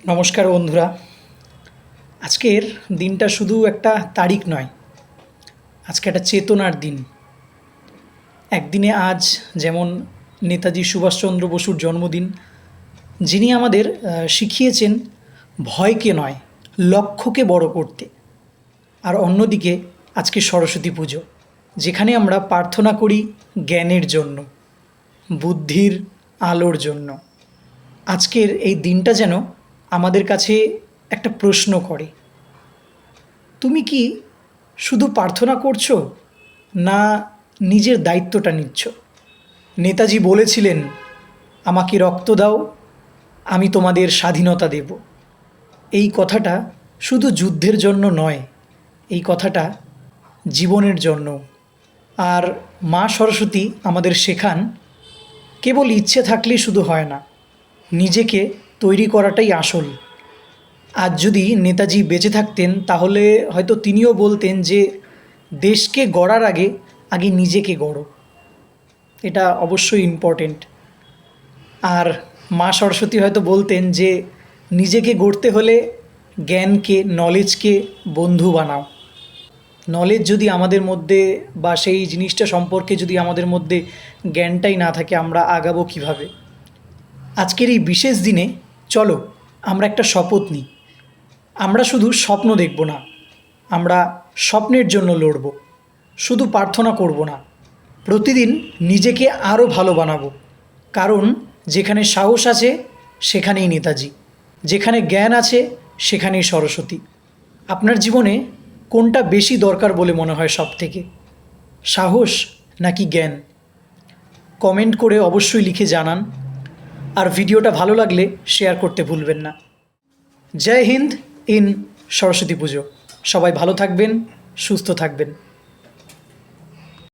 নমস্কার বন্ধুরা। আজকের দিনটা শুধু একটা তারিখ নয়, আজকে একটা চেতনার দিন। একদিনে আজ যেমন নেতাজি সুভাষচন্দ্র বসুর জন্মদিন, যিনি আমাদের শিখিয়েছেন ভয়কে নয়, লক্ষ্যকে বড় করতে। আর অন্যদিকে আজকে সরস্বতী পুজো, যেখানে আমরা প্রার্থনা করি জ্ঞানের জন্য, বুদ্ধির আলোর জন্য। আজকের এই দিনটা যেন আমাদের কাছে একটা প্রশ্ন করে, তুমি কি শুধু প্রার্থনা করছো, না নিজের দায়িত্বটা নিচ্ছ? নেতাজি বলেছিলেন, আমাকে রক্ত দাও, আমি তোমাদের স্বাধীনতা দেব। এই কথাটা শুধু যুদ্ধের জন্য নয়, এই কথাটা জীবনের জন্য। আর মা সরস্বতী আমাদের শেখান, কেবল ইচ্ছে থাকলেই শুধু হয় না, নিজেকে তৈরি করাটাই আসল। আজ যদি নেতাজি বেঁচে থাকতেন, তাহলে হয়তো তিনিও বলতেন যে দেশকে গড়ার আগে আগে নিজেকে গড়ো। এটা অবশ্যই ইম্পর্টেন্ট। আর মা সরস্বতী হয়তো বলতেন যে নিজেকে গড়তে হলে জ্ঞানকে, নলেজকে বন্ধু বানাও। নলেজ যদি আমাদের মধ্যে, বা সেই জিনিসটা সম্পর্কে যদি আমাদের মধ্যে জ্ঞানটাই না থাকে, আমরা আগাবো কিভাবে? আজকের এই বিশেষ দিনে চলো আমরা একটা শপথ নিই। আমরা শুধু স্বপ্ন দেখব না, আমরা স্বপ্নের জন্য লড়ব। শুধু প্রার্থনা করব না, প্রতিদিন নিজেকে আরও ভালো বানাবো। কারণ যেখানে সাহস আছে সেখানেই নেতাজি, যেখানে জ্ঞান আছে সেখানেই সরস্বতী। আপনার জীবনে কোনটা বেশি দরকার বলে মনে হয় সব থেকে, সাহস নাকি জ্ঞান? কমেন্ট করে অবশ্যই লিখে জানান। আর ভিডিওটা ভালো লাগলে শেয়ার করতে ভুলবেন না। জয় হিন্দ ইন সরস্বতী পুজো। সবাই ভালো থাকবেন, সুস্থ থাকবেন।